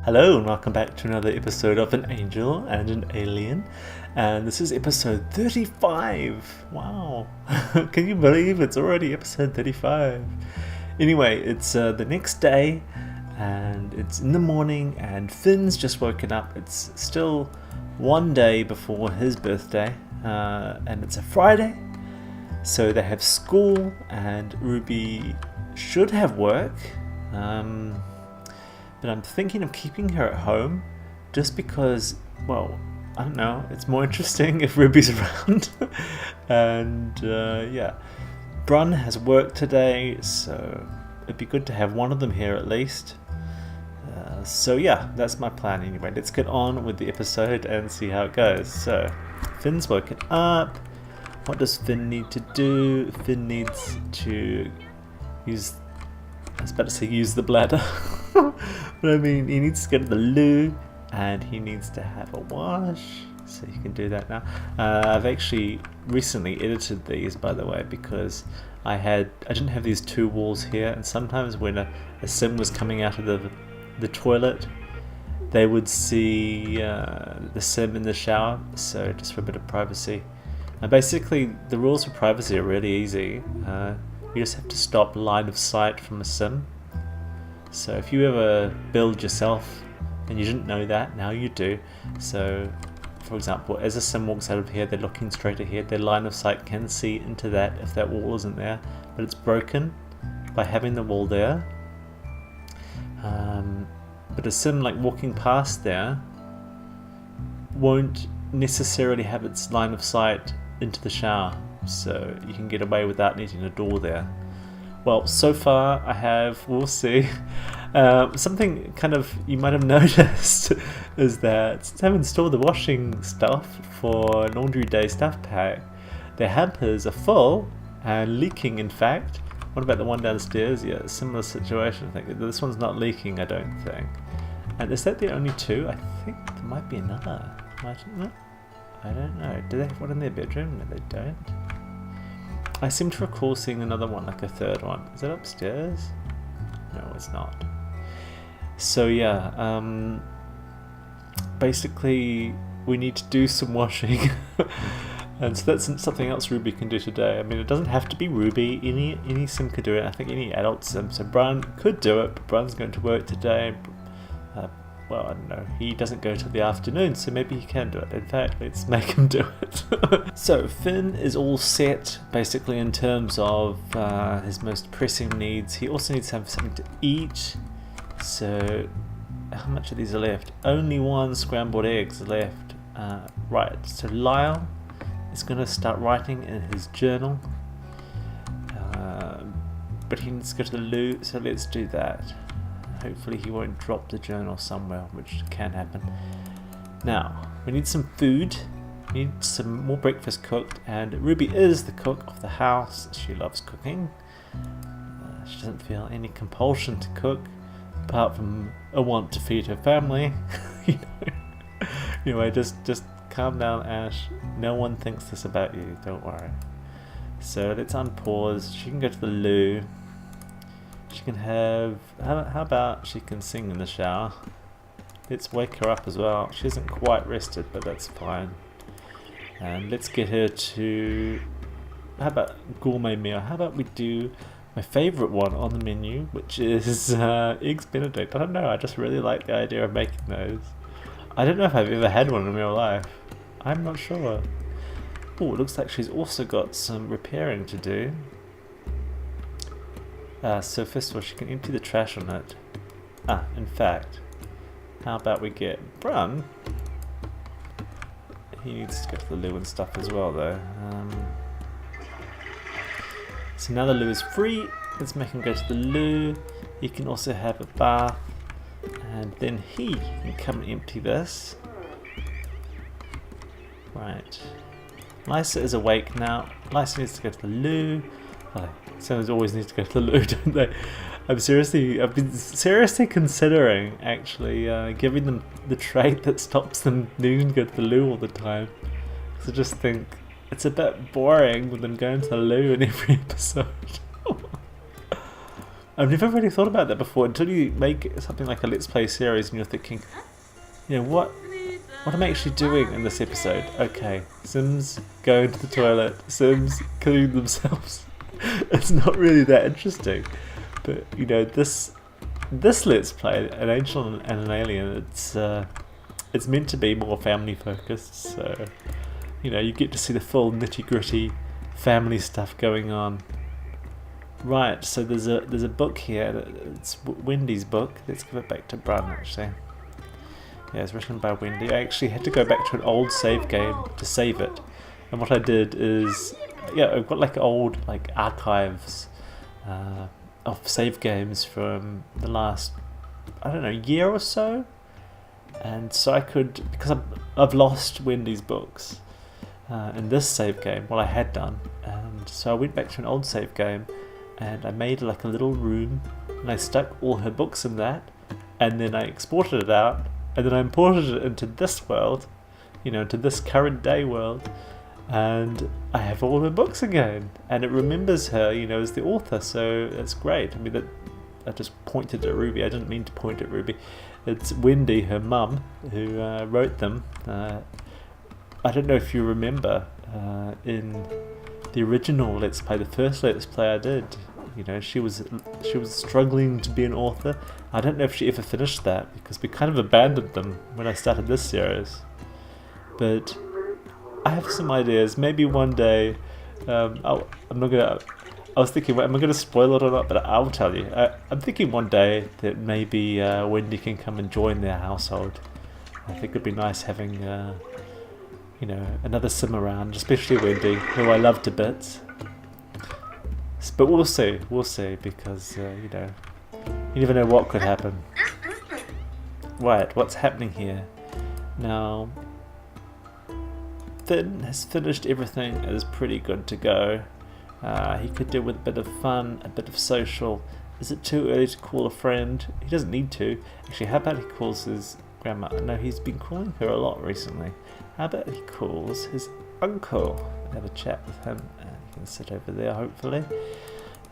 Hello and welcome back to another episode of An Angel and an Alien, and this is episode 35. Wow, can you believe it's already episode 35? Anyway, it's the next day and it's in the morning and Finn's just woken up. It's still one day before his birthday and it's a Friday, so they have school and Ruby should have work. But I'm thinking of keeping her at home just because, well, I don't know, it's more interesting if Ruby's around. And yeah, Brun has work today, so it'd be good to have one of them here at least. So yeah, that's my plan anyway. Let's get on with the episode and see how it goes. So, Finn's woken up. What does Finn need to do? Finn needs to use... I was about to say use the bladder. But I mean, he needs to go to the loo and he needs to have a wash, so you can do that now. I've actually recently edited these, by the way, because I didn't have these two walls here, and sometimes when a sim was coming out of the toilet, they would see the sim in the shower, so just for a bit of privacy. And basically the rules for privacy are really easy. You just have to stop line of sight from a sim. So if you ever build yourself and you didn't know that, now you do. So for example, as a sim walks out of here, they're looking straight ahead. Their line of sight can see into that if that wall isn't there, but it's broken by having the wall there. But a sim like walking past there won't necessarily have its line of sight into the shower, so you can get away without needing a door there. Well, so far I have, we'll see, something kind of you might have noticed is that since I've installed the washing stuff for Laundry Day stuff pack, the hampers are full and leaking, in fact. What about the one downstairs? Yeah, similar situation. I think this one's not leaking, I don't think. And is that the only two? I think there might be another. I don't know. Do they have one in their bedroom? No, they don't. I seem to recall seeing another one, like a third one. Is it upstairs? No, it's not. So yeah, basically we need to do some washing. And so that's something else Ruby can do today. I mean, it doesn't have to be Ruby. Any sim could do it. I think any adult sim. So Brun could do it, but Brun's going to work today. Well, I don't know, he doesn't go till the afternoon, so maybe he can do it. In fact, let's make him do it. So Finn is all set, basically, in terms of his most pressing needs. He also needs to have something to eat. So, how much of these are left? Only one scrambled eggs left. Right, so Lyle is going to start writing in his journal. But he needs to go to the loo, so let's do that. Hopefully he won't drop the journal somewhere, which can happen. Now, we need some food. We need some more breakfast cooked, and Ruby is the cook of the house. She loves cooking. She doesn't feel any compulsion to cook, apart from a want to feed her family. You know? Anyway, just calm down, Ash. No one thinks this about you, don't worry. So let's unpause. She can go to the loo. She can have, how about she can sing in the shower? Let's wake her up as well. She isn't quite rested, but that's fine. And let's get her to, how about gourmet meal? How about we do my favourite one on the menu, which is Eggs Benedict. I don't know, I just really like the idea of making those. I don't know if I've ever had one in real life. I'm not sure. Oh, it looks like she's also got some repairing to do. So first of all, she can empty the trash on it. In fact, how about we get Brun? He needs to go to the loo and stuff as well, though. So now the loo is free. Let's make him go to the loo. He can also have a bath, and then he can come and empty this. Right. Lysa is awake now. Lysa needs to go to the loo. Someone always needs to go to the loo, don't they? I've been seriously considering actually giving them the trait that stops them needing to go to the loo all the time. Because I just think it's a bit boring with them going to the loo in every episode. I've never really thought about that before until you make something like a Let's Play series and you're thinking, what am I actually doing in this episode? Okay, Sims go into the toilet, Sims clean themselves. It's not really that interesting. But, this Let's Play, An Angel and an Alien, it's meant to be more family focused, so, you get to see the full nitty-gritty family stuff going on. Right, so there's a book here. It's Wendy's book. Let's give it back to Brun, actually. Yeah, it's written by Wendy. I actually had to go back to an old save game to save it. And what I did is, I've got old archives of save games from the last, year or so. And so I could, because I've lost Wendy's books in this save game, I had done. And so I went back to an old save game and I made a little room and I stuck all her books in that, and then I exported it out, and then I imported it into this world, into this current day world, and I have all her books again, and it remembers her, as the author, so it's great. I just pointed at Ruby. I didn't mean to point at Ruby. It's Wendy, her mum, who wrote them. I don't know if you remember in the original Let's Play, the first Let's Play I did, she was struggling to be an author. I don't know if she ever finished that because we kind of abandoned them when I started this series. But I have some ideas. Maybe one day, I was thinking, am I going to spoil it or not? But I'll tell you. I'm thinking one day that maybe Wendy can come and join their household. I think it'd be nice having another sim around, especially Wendy, who I love to bits. But we'll see, because, you never know what could happen. Right, what's happening here? Now, Finn has finished everything, it is pretty good to go. He could do with a bit of fun, a bit of social. Is it too early to call a friend? He doesn't need to. Actually, how about he calls his grandma? No, he's been calling her a lot recently. How about he calls his uncle? Have a chat with him, and he can sit over there, hopefully.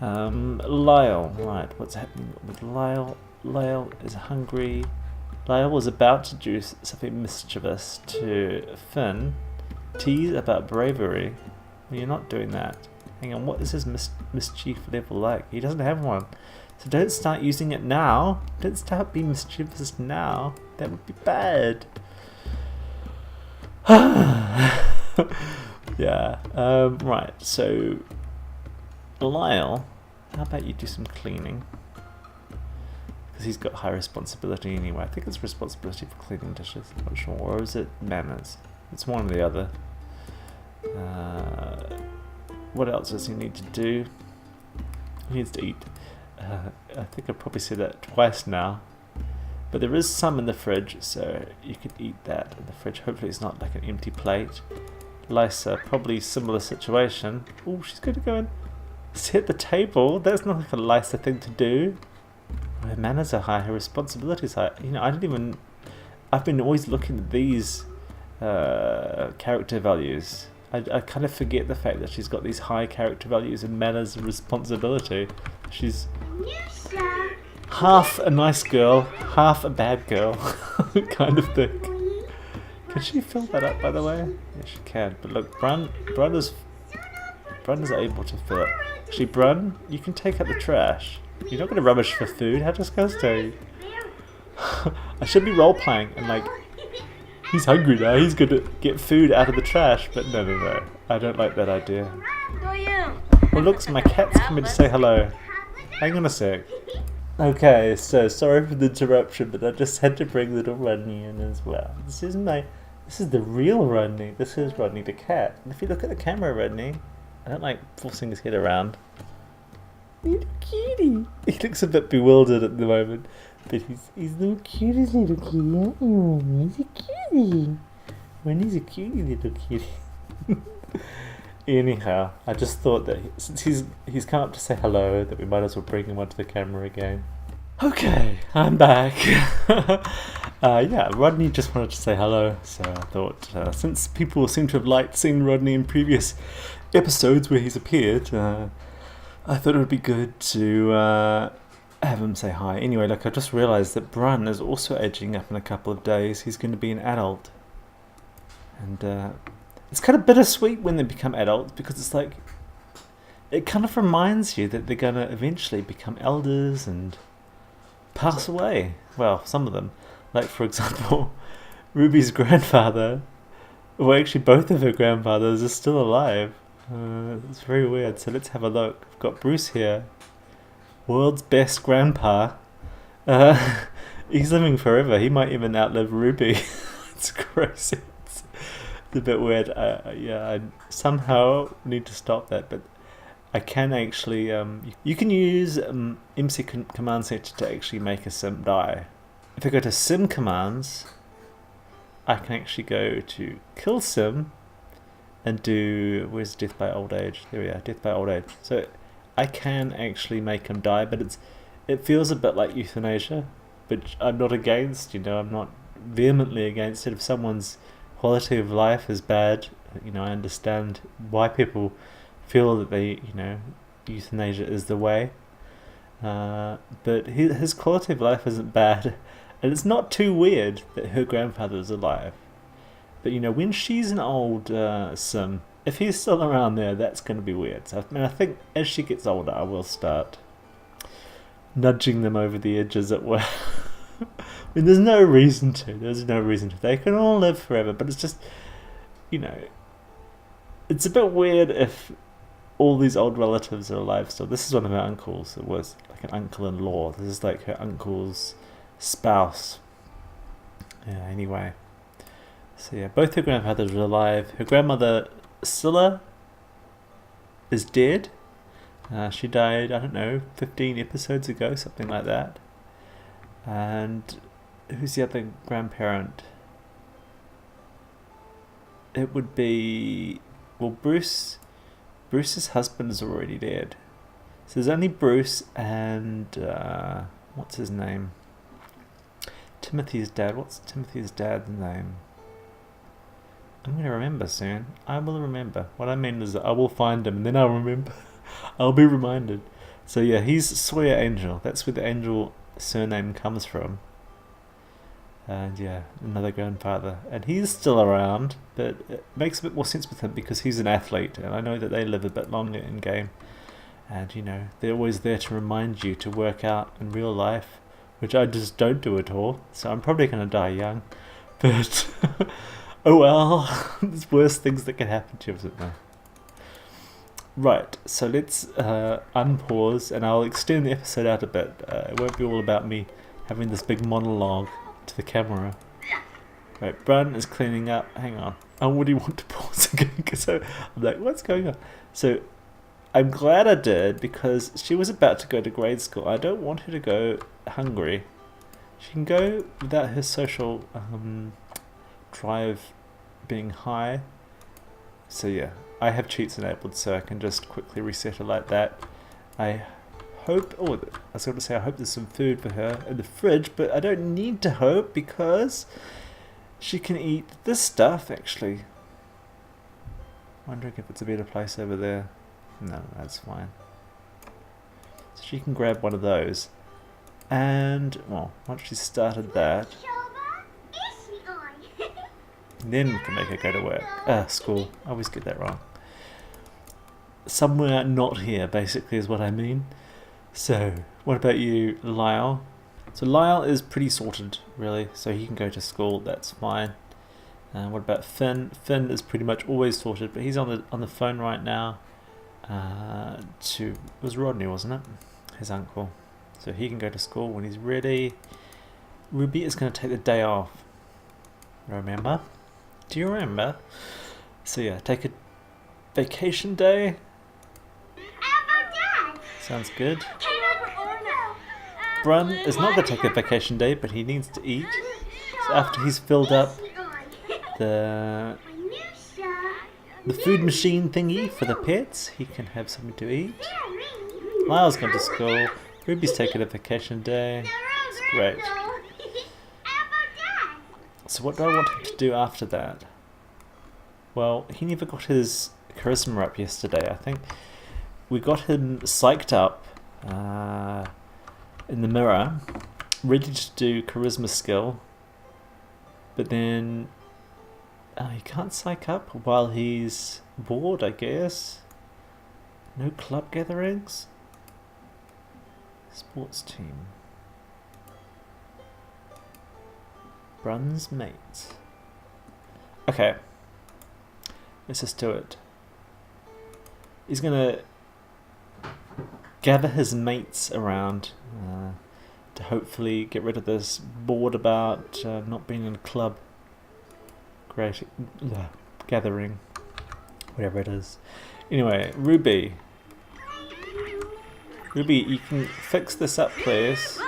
Lyle, right, what's happening with Lyle? Lyle is hungry. Lyle was about to do something mischievous to Finn. Tease about bravery. Well, you're not doing that. Hang on, what is his mischief level like? He doesn't have one. So don't start using it now. Don't start being mischievous now. That would be bad. Yeah, right, so Lyle, how about you do some cleaning? Because he's got high responsibility anyway. I think it's responsibility for cleaning dishes, I'm not sure. Or is it manners? It's one or the other. What else does he need to do? He needs to eat. I think I've probably said that twice now. But there is some in the fridge, so you can eat that in the fridge. Hopefully it's not like an empty plate. Lysa, probably similar situation. Oh, she's going to go and set the table. That's not like a Lysa thing to do. Her manners are high, her responsibilities are high. I've been always looking at these character values. I kind of forget the fact that she's got these high character values and manners and responsibility. She's half a nice girl, half a bad girl, kind of thing. Can she fill that up, by the way? Yeah, she can. But look, Brun is able to fill it. Actually, Brun, you can take out the trash. You're not going to rubbish for food. How disgusting. I should be role-playing and he's hungry now. He's going to get food out of the trash. But no. I don't like that idea. Well, look, my cat's coming to say hello. Hang on a sec. Okay, so sorry for the interruption, but I just had to bring little Rodney in as well. This is the real Rodney. This is Rodney the cat. And if you look at the camera, Rodney, I don't like forcing his head around. Little cutie. He looks a bit bewildered at the moment, but he's the cutest little kitty. Oh, he's a cutie. Rodney's a cutie little kitty. Anyhow, I just thought that since he's come up to say hello, that we might as well bring him onto the camera again. Okay, I'm back. Yeah, Rodney just wanted to say hello, so I thought since people seem to have liked seeing Rodney in previous episodes where he's appeared, I thought it would be good to have him say hi. Anyway, like I just realised that Brun is also aging up in a couple of days. He's going to be an adult. And it's kind of bittersweet when they become adults, because it's like, it kind of reminds you that they're going to eventually become elders and pass away. Well, some of them. Like, for example, Ruby's grandfather, well, actually both of her grandfathers are still alive. It's very weird. So let's have a look. We've got Bruce here. World's best grandpa. He's living forever. He might even outlive Ruby. It's crazy. It's a bit weird. I somehow need to stop that, but I can actually, you can use MC command center to actually make a sim die. If I go to sim commands, I can actually go to kill sim and do, where's death by old age? There we are, death by old age. So I can actually make him die, but it feels a bit like euthanasia, but I'm not against, I'm not vehemently against it. If someone's quality of life is bad, I understand why people feel that they, euthanasia is the way. But his quality of life isn't bad, and it's not too weird that her grandfather is alive. But when she's an old sim, if he's still around there, that's going to be weird. So I think as she gets older, I will start nudging them over the edge, as it were. There's no reason to. They can all live forever, but it's just, it's a bit weird if all these old relatives are alive still. This is one of her uncles. It was like an uncle-in-law. This is like her uncle's spouse. Yeah, anyway. So yeah, both her grandfathers are alive. Her grandmother, Scylla, is dead. She died, I don't know, 15 episodes ago, something like that. And who's the other grandparent? It would be, well, Bruce's husband is already dead. So there's only Bruce and, what's his name? Timothy's dad. What's Timothy's dad's name? I'm going to remember soon. I will remember. What I mean is that I will find him and then I'll remember. I'll be reminded. So yeah, he's Sawyer Angel. That's where the Angel surname comes from. And yeah, another grandfather. And he's still around, but it makes a bit more sense with him because he's an athlete. And I know that they live a bit longer in game. And they're always there to remind you to work out in real life, which I just don't do at all. So I'm probably going to die young. But oh well, there's worse things that can happen to you, isn't there? Right, so let's unpause and I'll extend the episode out a bit. It won't be all about me having this big monologue to the camera. Right, Brun is cleaning up. Hang on. I already want to pause again because I'm like, what's going on? So I'm glad I did because she was about to go to grade school. I don't want her to go hungry. She can go without her social drive being high. So yeah, I have cheats enabled so I can just quickly reset her like that. I hope, I was going to say I hope there's some food for her in the fridge, but I don't need to hope because she can eat this stuff actually. Wondering if it's a better place over there. No, that's fine. So she can grab one of those. And, well, once she's started that, then we can make her go to work. School. I always get that wrong. Somewhere not here, basically, is what I mean. So, what about you, Lyle? So Lyle is pretty sorted, really. So he can go to school. That's fine. What about Finn? Finn is pretty much always sorted, but he's on the phone right now. It was Rodney, wasn't it? His uncle. So he can go to school when he's ready. Ruby is going to take the day off. Remember? Do you remember? So yeah, take a vacation day. Sounds good. Brun is not going to take a vacation day, but he needs to eat. So after he's filled up the food machine thingy for the pets, he can have something to eat. Lyle's gone to school. Ruby's taking a vacation day. It's great. So what do I want him to do after that? Well, he never got his charisma up yesterday. I think we got him psyched up. in the mirror, ready to do charisma skill, but then he can't psych up while he's bored, I guess. No club gatherings. Sports team. Brun's mates. Okay. Let's just do it. He's gonna gather his mates around to hopefully get rid of this bored about not being in a club gathering, whatever it is. Anyway, Ruby, you can fix this up, please.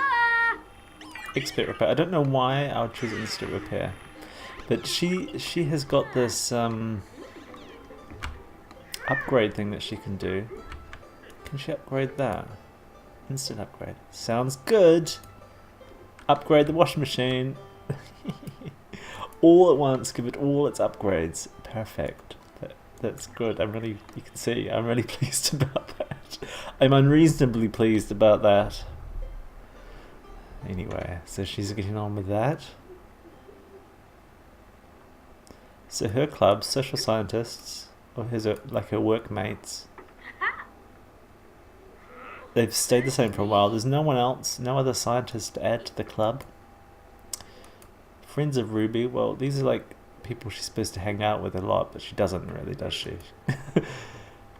Expert repair. I don't know why I would choose instant repair, but she has got this upgrade thing that she can do. Can she upgrade that? Instant upgrade. Sounds good. Upgrade the washing machine. All at once, give it all its upgrades. Perfect. That's good. You can see, I'm really pleased about that. I'm unreasonably pleased about that. Anyway, so she's getting on with that. So her club, social scientists, or her workmates, they've stayed the same for a while. There's no one else, no other scientists to add to the club. Friends of Ruby, well, these are like people she's supposed to hang out with a lot, but she doesn't really, does she?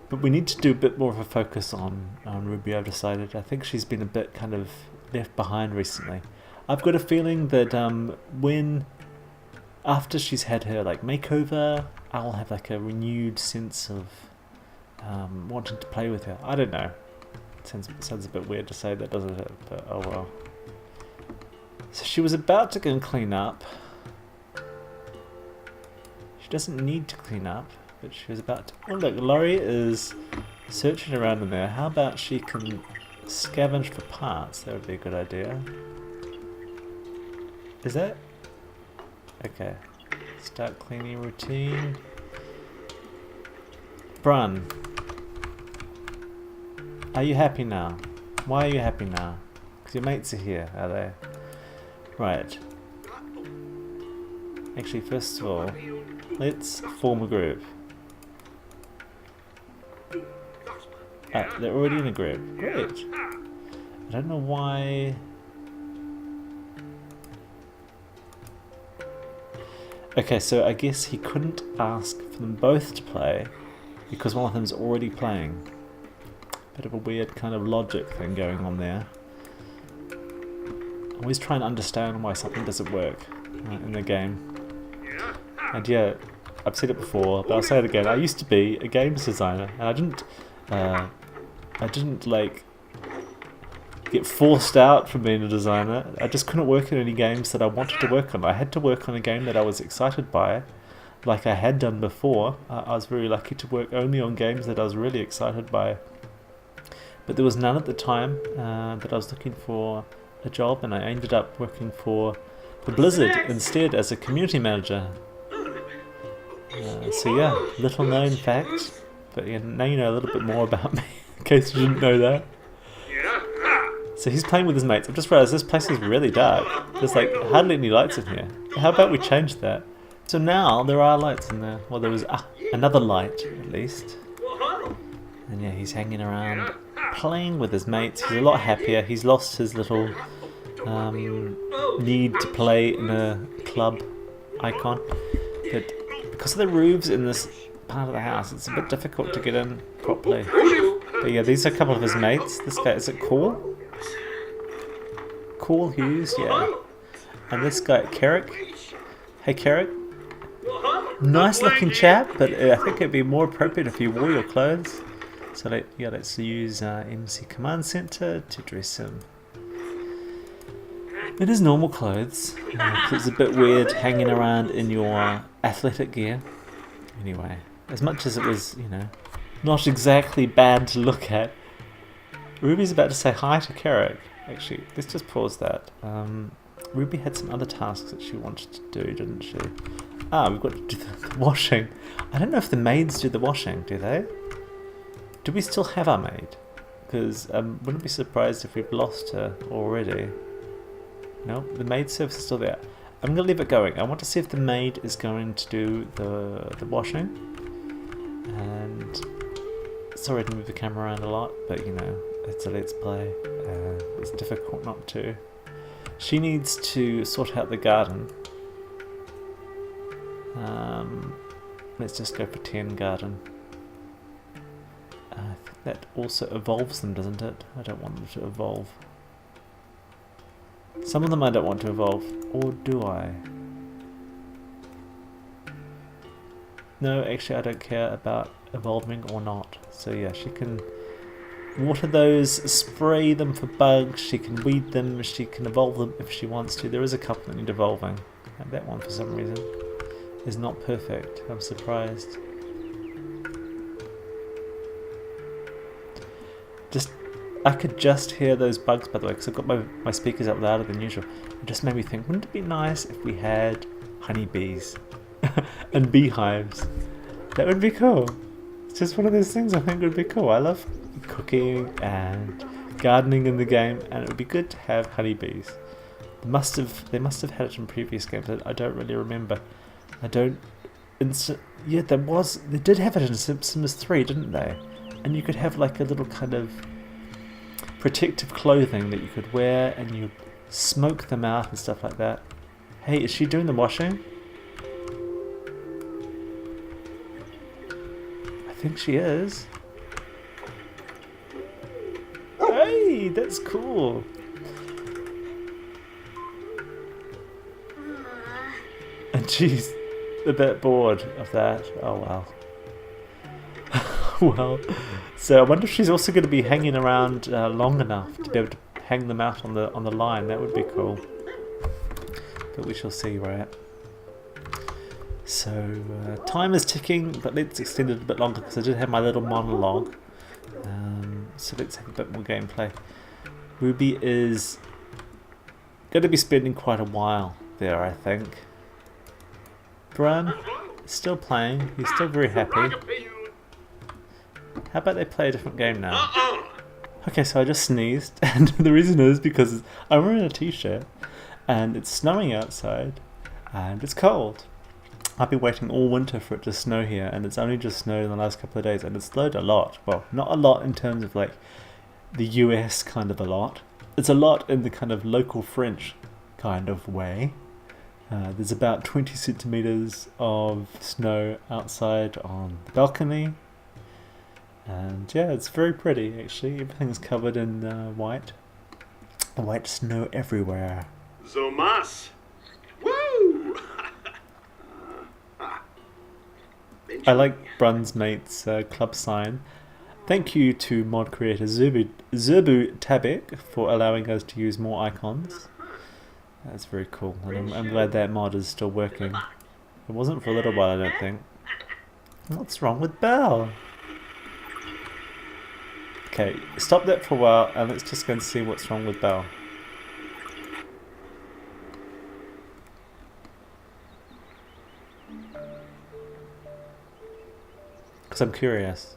But we need to do a bit more of a focus on Ruby, I've decided. I think she's been a bit kind of left behind recently. I've got a feeling that after she's had her like makeover, I'll have like a renewed sense of wanting to play with her. I don't know. Sounds a bit weird to say that, doesn't it? But oh well. So she was about to go and clean up. She doesn't need to clean up, but she was about to. Oh look, Laurie is searching around in there. How about she can scavenge for parts? That would be a good idea. Is that? Okay. Start cleaning routine. Brun. Are you happy now? Why are you happy now? Because your mates are here, are they? Right. Actually, first of all, let's form a group. They're already in a group. Great. I don't know why. Okay, so I guess he couldn't ask for them both to play because one of them's already playing. Bit of a weird kind of logic thing going on there. I always try and understand why something doesn't work in the game. And yeah, I've said it before, but I'll say it again. I used to be a games designer, and I didn't like get forced out from being a designer. I just couldn't work on any games that I wanted to work on. I had to work on a game that I was excited by, like I had done before. I was very lucky to work only on games that I was really excited by. But there was none at the time that I was looking for a job, and I ended up working for Blizzard instead as a community manager. So yeah, little known fact, but yeah, now you know a little bit more about me, in case you didn't know that. So he's playing with his mates. I've just realised this place is really dark. There's like hardly any lights in here. How about we change that? So now there are lights in there. Well, there was another light at least. And yeah, he's hanging around, playing with his mates. He's a lot happier. He's lost his little need to play in a club icon. But because of the roofs in this part of the house, it's a bit difficult to get in properly. But yeah, these are a couple of his mates. This guy, is it Cool? Cool Hughes, yeah. And this guy, Carrick. Hey, Carrick. Nice looking chap, but I think it'd be more appropriate if you wore your clothes. So let's use MC Command Center to dress him in his normal clothes. It's a bit weird hanging around in your athletic gear. Anyway, as much as it was, not exactly bad to look at, Ruby's about to say hi to Carrick. Actually, let's just pause that. Ruby had some other tasks that she wanted to do, didn't she? We've got to do the washing. I don't know if the maids do the washing, do they? Do we still have our maid? because I wouldn't be surprised if we've lost her already. No, the maid service is still there. I'm going to leave it going. I want to see if the maid is going to do the washing. And sorry to move the camera around a lot, but you know, it's a Let's Play. It's difficult not to. She needs to sort out the garden. Let's just go for 10 garden. I think that also evolves them, doesn't it? I don't want them to evolve. Some of them I don't want to evolve, or do I? No, actually I don't care about evolving or not. So yeah, she can water those, spray them for bugs, she can weed them, she can evolve them if she wants to. There is a couple that need evolving. And that one for some reason is not perfect. I'm surprised. I could just hear those bugs, by the way, because I've got my speakers up louder than usual. It just made me think, wouldn't it be nice if we had honeybees and beehives? That would be cool. It's just one of those things I think would be cool. I love cooking and gardening in the game, and it would be good to have honeybees. They must have had it in previous games. I don't really remember. Yeah, they did have it in Sims 3, didn't they? And you could have like a little kind of protective clothing that you could wear, and you smoke them out and stuff like that. Hey, is she doing the washing? I think she is. Hey, that's cool. And she's a bit bored of that. Oh well. Well, so I wonder if she's also going to be hanging around long enough to be able to hang them out on the line. That would be cool. But we shall see, right? So time is ticking, but let's extend it a bit longer because I did have my little monologue. So let's have a bit more gameplay. Ruby is going to be spending quite a while there, I think. Bran is still playing. He's still very happy. How about they play a different game now? Okay, so I just sneezed, and the reason is because I'm wearing a t-shirt, and it's snowing outside, and it's cold. I've been waiting all winter for it to snow here, and it's only just snowed in the last couple of days, and it's snowed a lot. Well, not a lot in terms of like the US kind of a lot. It's a lot in the kind of local French kind of way. There's about 20 centimeters of snow outside on the balcony. And yeah, it's very pretty actually. Everything's covered in white. White snow everywhere. Zomas! Woo! I like Brun's Mate's club sign. Thank you to mod creator Zerbu Tabek for allowing us to use more icons. That's very cool, and I'm glad that mod is still working. It wasn't for a little while, I don't think. What's wrong with Belle? Okay, stop that for a while and let's just go and see what's wrong with Belle. Because I'm curious.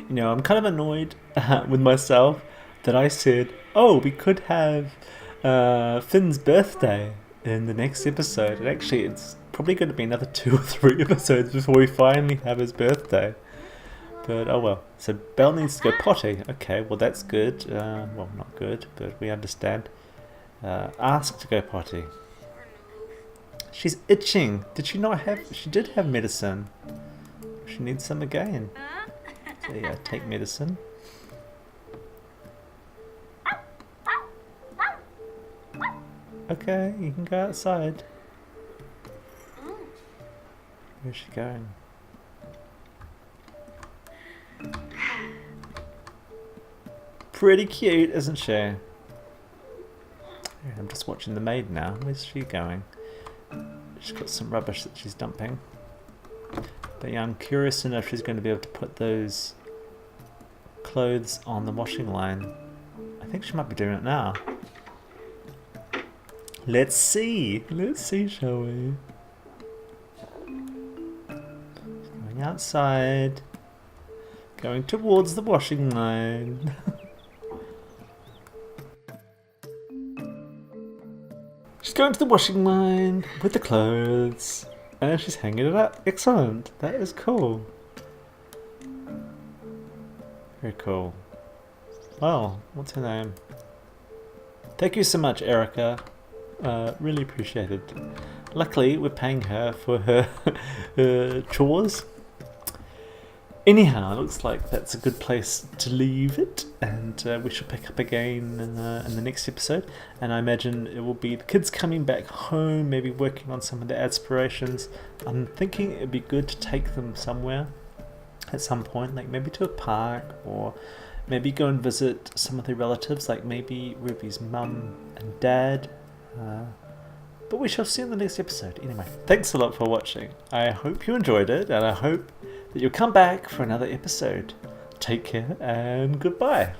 You know, I'm kind of annoyed with myself that I said, oh, we could have Finn's birthday in the next episode. And actually, it's probably going to be another 2 or 3 episodes before we finally have his birthday. But oh well. So Belle needs to go potty. Okay, well that's good. Well, not good, but we understand. Ask to go potty. She's itching. Did she not have... She did have medicine. She needs some again. So yeah, take medicine. Okay, you can go outside. Where's she going? Pretty cute, isn't she? Yeah, I'm just watching the maid now. Where's she going? She's got some rubbish that she's dumping. But yeah, I'm curious to know if she's going to be able to put those clothes on the washing line. I think she might be doing it now. Let's see. Let's see, shall we? Going outside. Going towards the washing line. She's going to the washing line with the clothes. And she's hanging it up. Excellent. That is cool. Very cool. Well, what's her name? Thank you so much, Erica. Really appreciate it. Luckily, we're paying her for her, her chores. Anyhow, it looks like that's a good place to leave it, and we shall pick up again in the next episode. And I imagine it will be the kids coming back home, maybe working on some of their aspirations. I'm thinking it'd be good to take them somewhere at some point, like maybe to a park, or maybe go and visit some of their relatives, like maybe Ruby's mum and dad. But we shall see in the next episode. Anyway, thanks a lot for watching. I hope you enjoyed it, and I hope that you'll come back for another episode. Take care and goodbye.